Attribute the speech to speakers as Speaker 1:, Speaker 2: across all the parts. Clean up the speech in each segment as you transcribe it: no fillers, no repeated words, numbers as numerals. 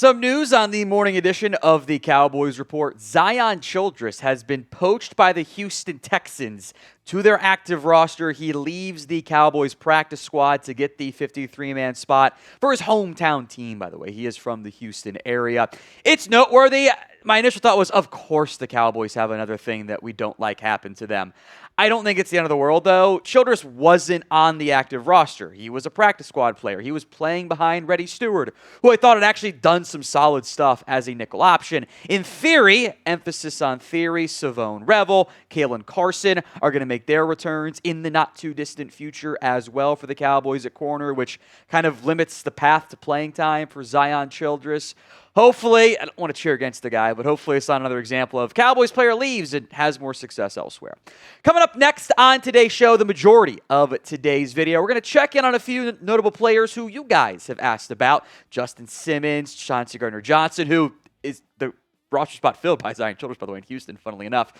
Speaker 1: Some news on the morning edition of the Cowboys Report. Zion Childress has been poached by the Houston Texans to their active roster. He leaves the Cowboys practice squad to get the 53-man spot for his hometown team, by the way. He is from the Houston area. It's noteworthy. My initial thought was, of course the Cowboys have another thing that we don't like happen to them. I don't think it's the end of the world, though. Childress wasn't on the active roster. He was a practice squad player. He was playing behind Reddy Stewart, who I thought had actually done some solid stuff as a nickel option. In theory, emphasis on theory, Savone Revel, Kalen Carson are going to make their returns in the not-too-distant future as well for the Cowboys at corner, which kind of limits the path to playing time for Zion Childress. Hopefully, I don't want to cheer against the guy, but hopefully it's not another example of Cowboys player leaves and has more success elsewhere. Coming up next on today's show, the majority of today's video, we're going to check in on a few notable players who you guys have asked about. Justin Simmons, Chauncey Gardner-Johnson, who is the roster spot filled by Zion Childress, by the way, in Houston, funnily enough.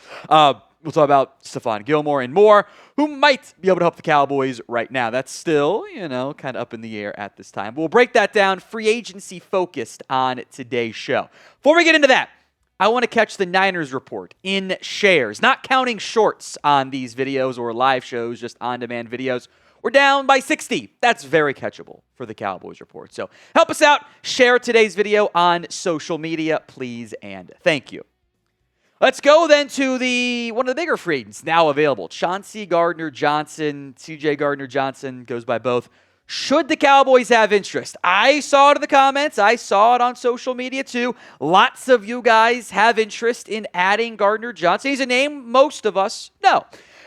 Speaker 1: We'll talk about Stephon Gilmore and more, who might be able to help the Cowboys right now. That's still, kind of up in the air at this time. But we'll break that down, free agency focused on today's show. Before we get into that, I want to catch the Niners report in shares, not counting shorts on these videos or live shows, just on-demand videos. We're down by 60. That's very catchable for the Cowboys report. So help us out. Share today's video on social media, please, and thank you. Let's go then to one of the bigger free agents now available. Chauncey Gardner-Johnson, CJ Gardner-Johnson, goes by both. Should the Cowboys have interest? I saw it in the comments. I saw it on social media too. Lots of you guys have interest in adding Gardner-Johnson. He's a name most of us know.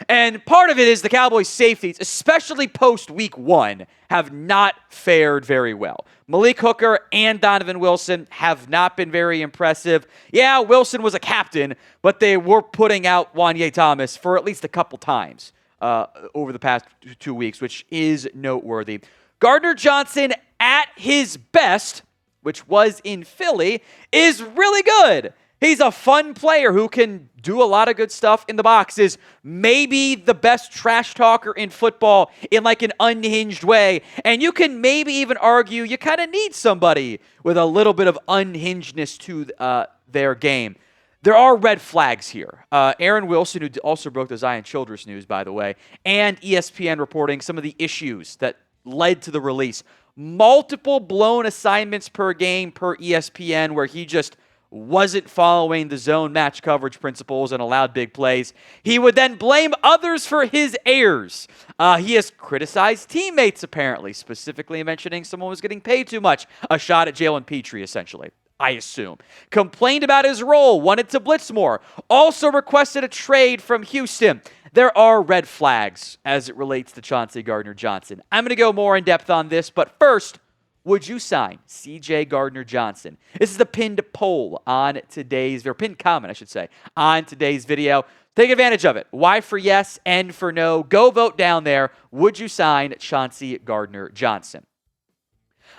Speaker 1: And part of it is the Cowboys' safeties, especially post-week 1, have not fared very well. Malik Hooker and Donovan Wilson have not been very impressive. Yeah, Wilson was a captain, but they were putting out Wanye Thomas for at least a couple times over the past 2 weeks, which is noteworthy. Gardner-Johnson at his best, which was in Philly, is really good. He's a fun player who can do a lot of good stuff in the box, is maybe the best trash talker in football in like an unhinged way. And you can maybe even argue you kind of need somebody with a little bit of unhingedness to their game. There are red flags here. Aaron Wilson, who also broke the Zion Childress news, by the way, and ESPN reporting some of the issues that led to the release. Multiple blown assignments per game per ESPN where he just wasn't following the zone match coverage principles and allowed big plays. He would then blame others for his errors. He has criticized teammates, apparently, specifically mentioning someone was getting paid too much. A shot at Jalen Petrie, essentially, I assume. Complained about his role, wanted to blitz more. Also requested a trade from Houston. There are red flags as it relates to Chauncey Gardner-Johnson. I'm going to go more in depth on this, but first, would you sign CJ Gardner-Johnson? This is the pinned poll on today's, or pinned comment, I should say, on today's video. Take advantage of it. Y for yes, N for no. Go vote down there. Would you sign Chauncey Gardner-Johnson?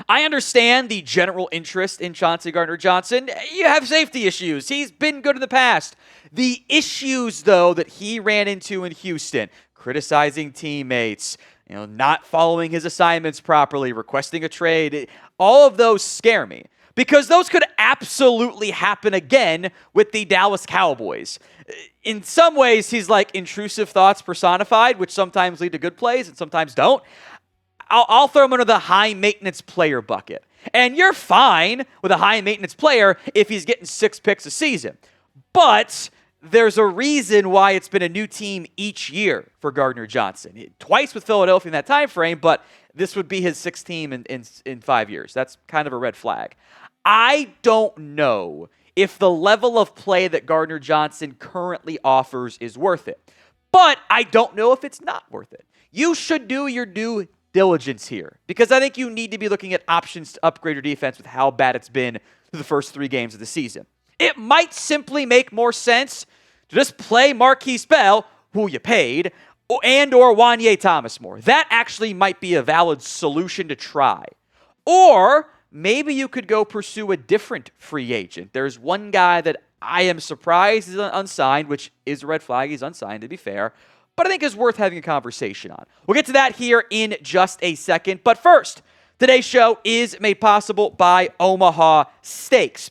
Speaker 1: I understand the general interest in Chauncey Gardner-Johnson. You have safety issues. He's been good in the past. The issues, though, that he ran into in Houston, criticizing teammates, not following his assignments properly, requesting a trade, all of those scare me because those could absolutely happen again with the Dallas Cowboys. In some ways, he's like intrusive thoughts personified, which sometimes lead to good plays and sometimes don't. I'll throw him under the high-maintenance player bucket. And you're fine with a high-maintenance player if he's getting 6 picks a season. But there's a reason why it's been a new team each year for Gardner-Johnson. Twice with Philadelphia in that time frame, but this would be his 6th team in 5 years. That's kind of a red flag. I don't know if the level of play that Gardner-Johnson currently offers is worth it. But I don't know if it's not worth it. You should do your due diligence here because I think you need to be looking at options to upgrade your defense with how bad it's been through the first 3 games of the season. It might simply make more sense to just play Marquise Bell, who you paid, and or Wanye Thomas more. That actually might be a valid solution to try. Or maybe you could go pursue a different free agent. There's one guy that I am surprised is unsigned, which is a red flag. He's unsigned, to be fair, but I think is worth having a conversation on. We'll get to that here in just a second. But first, Today's show is made possible by Omaha Steaks.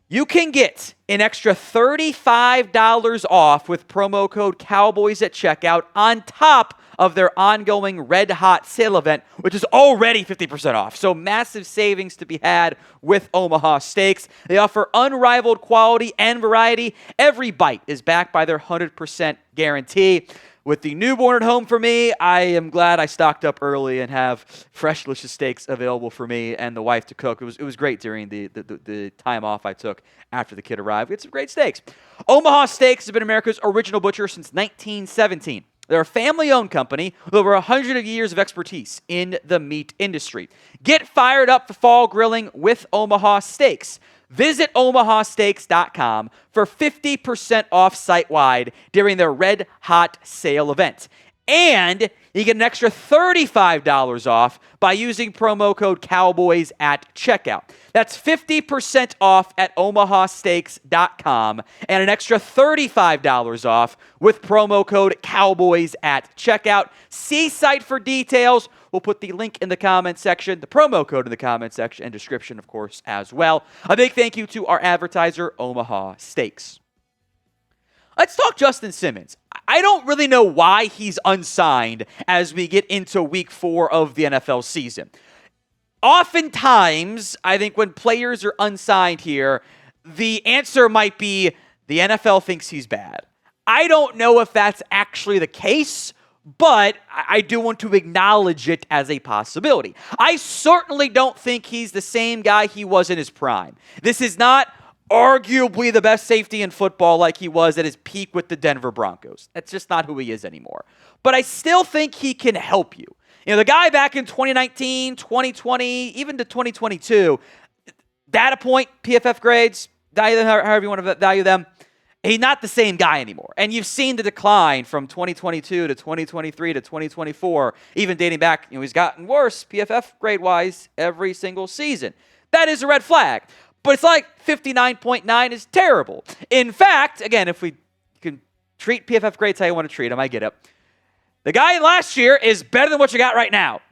Speaker 1: You can get an extra $35 off with promo code Cowboys at checkout on top of their ongoing Red Hot sale event, which is already 50% off. So massive savings to be had with Omaha Steaks. They offer unrivaled quality and variety. Every bite is backed by their 100% guarantee. With the newborn at home for me, I am glad I stocked up early and have fresh, delicious steaks available for me and the wife to cook. It was great during the time off I took after the kid arrived. We had some great steaks. Omaha Steaks has been America's original butcher since 1917. They're a family-owned company with over 100 years of expertise in the meat industry. Get fired up for fall grilling with Omaha Steaks. Visit omahasteaks.com for 50% off site-wide during their Red Hot sale event. And you get an extra $35 off by using promo code Cowboys at checkout. That's 50% off at omahasteaks.com and an extra $35 off with promo code Cowboys at checkout. See site for details. We'll put the link in the comment section, the promo code in the comment section, and description, of course, as well. A big thank you to our advertiser, Omaha Steaks. Let's talk Justin Simmons. I don't really know why he's unsigned as we get into week 4 of the NFL season. Oftentimes, I think when players are unsigned here, the answer might be the NFL thinks he's bad. I don't know if that's actually the case, but I do want to acknowledge it as a possibility. I certainly don't think he's the same guy he was in his prime. This is not arguably the best safety in football like he was at his peak with the Denver Broncos. That's just not who he is anymore. But I still think he can help you. You know, the guy back in 2019, 2020, even to 2022, data point, PFF grades, value them however you want to value them, he's not the same guy anymore. And you've seen the decline from 2022 to 2023 to 2024, even dating back, he's gotten worse PFF grade-wise every single season. That is a red flag. But it's like 59.9 is terrible. In fact, again, if we can treat PFF grades how you want to treat them, I get it. The guy last year is better than what you got right now.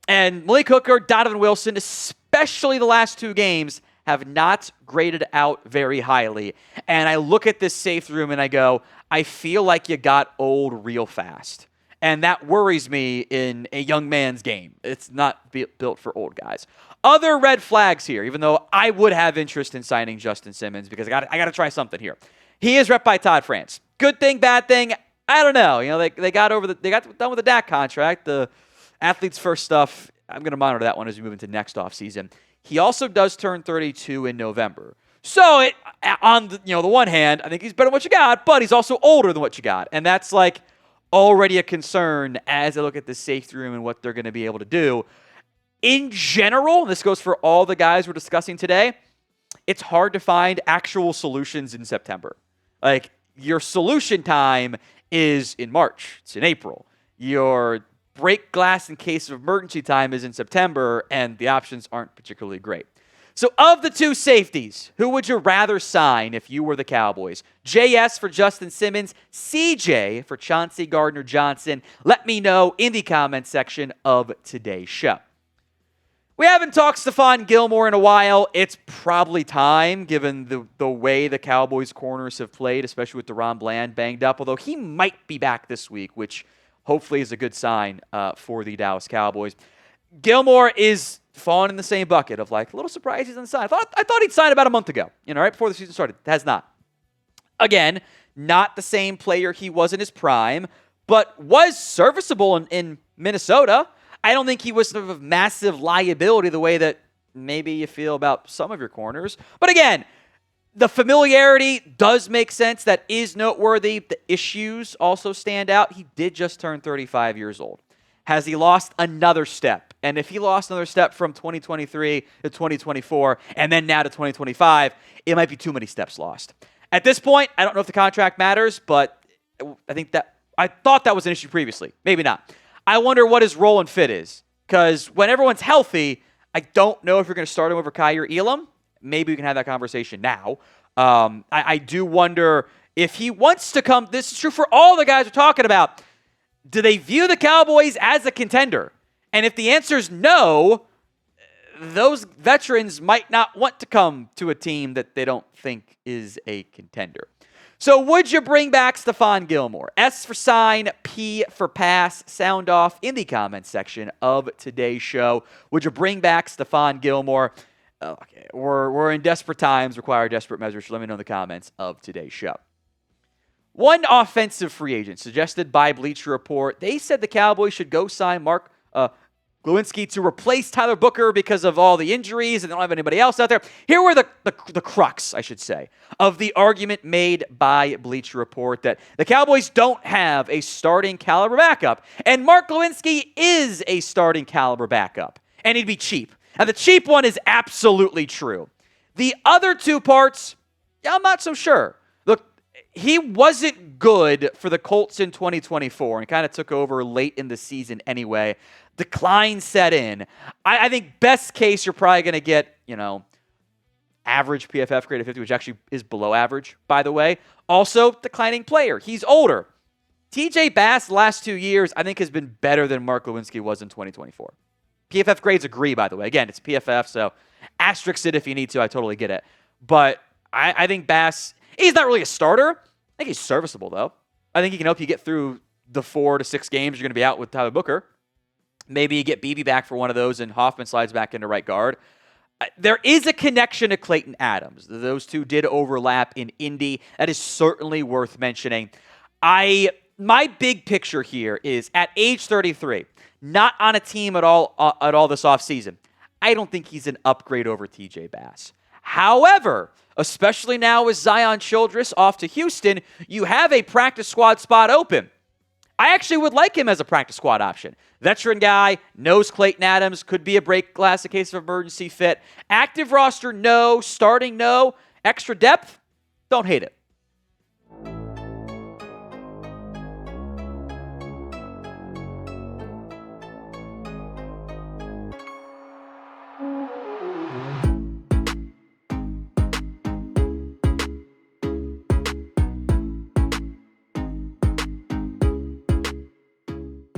Speaker 1: And Malik Hooker, Donovan Wilson, especially the last 2 games, have not graded out very highly. And I look at this safe room and I go, I feel like you got old real fast. And that worries me in a young man's game. It's not built for old guys. Other red flags here, even though I would have interest in signing Justin Simmons because I got to try something here. He is rep by Todd France. Good thing, bad thing, I don't know. They got done with the Dak contract, the athletes first stuff. I'm going to monitor that one as we move into next offseason. He also does turn 32 in November. So on the one hand, I think he's better than what you got, but he's also older than what you got. And that's like already a concern as I look at the safety room and what they're going to be able to do. In general, this goes for all the guys we're discussing today, it's hard to find actual solutions in September. Like, your solution time is in March. It's in April. Your break glass in case of emergency time is in September, and the options aren't particularly great. So of the 2 safeties, who would you rather sign if you were the Cowboys? JS for Justin Simmons, CJ for Chauncey Gardner-Johnson. Let me know in the comments section of today's show. We haven't talked Stephon Gilmore in a while. It's probably time, given the way the Cowboys corners have played, especially with DeRon Bland banged up, although he might be back this week, which hopefully is a good sign for the Dallas Cowboys. Gilmore is falling in the same bucket of like, a little surprised he's unsigned. I thought he'd sign about a month ago, right before the season started. Has not. Again, not the same player he was in his prime, but was serviceable in Minnesota. I don't think he was sort of a massive liability the way that maybe you feel about some of your corners. But again, the familiarity does make sense. That is noteworthy. The issues also stand out. He did just turn 35 years old. Has he lost another step? And if he lost another step from 2023 to 2024 and then now to 2025, it might be too many steps lost. At this point, I don't know if the contract matters, but I thought that was an issue previously. Maybe not. I wonder what his role and fit is. Because when everyone's healthy, I don't know if you're going to start him over Kyer Elam. Maybe we can have that conversation now. I do wonder if he wants to come. This is true for all the guys we're talking about. Do they view the Cowboys as a contender? And if the answer is no, those veterans might not want to come to a team that they don't think is a contender. So would you bring back Stephon Gilmore? S for sign, P for pass. Sound off in the comments section of today's show. Would you bring back Stephon Gilmore? Okay, we're in desperate times, require desperate measures. So let me know in the comments of today's show. One offensive free agent suggested by Bleacher Report. They said the Cowboys should go sign Mark Glowinski to replace Tyler Booker because of all the injuries and they don't have anybody else out there. Here were the crux, I should say, of the argument made by Bleacher Report that the Cowboys don't have a starting caliber backup. And Mark Glowinski is a starting caliber backup. And he'd be cheap. Now, the cheap one is absolutely true. The other two parts, I'm not so sure. Look, he wasn't good for the Colts in 2024 and kind of took over late in the season anyway. Decline set in. I think best case, you're probably going to get, average PFF grade of 50, which actually is below average, by the way. Also, declining player. He's older. TJ Bass, last 2 years, I think has been better than Mark Lewinsky was in 2024. PFF grades agree, by the way. Again, it's PFF, so asterisk it if you need to. I totally get it. But I think Bass, he's not really a starter. I think he's serviceable, though. I think he can help you get through the 4 to 6 games you're going to be out with Tyler Booker. Maybe you get Beebe back for one of those and Hoffman slides back into right guard. There is a connection to Clayton Adams. Those two did overlap in Indy. That is certainly worth mentioning. My big picture here is at age 33, not on a team at all this offseason. I don't think he's an upgrade over TJ Bass. However, especially now with Zion Childress off to Houston, you have a practice squad spot open. I actually would like him as a practice squad option. Veteran guy, knows Clayton Adams, could be a break glass in case of emergency fit. Active roster, no. Starting, no. Extra depth, don't hate it.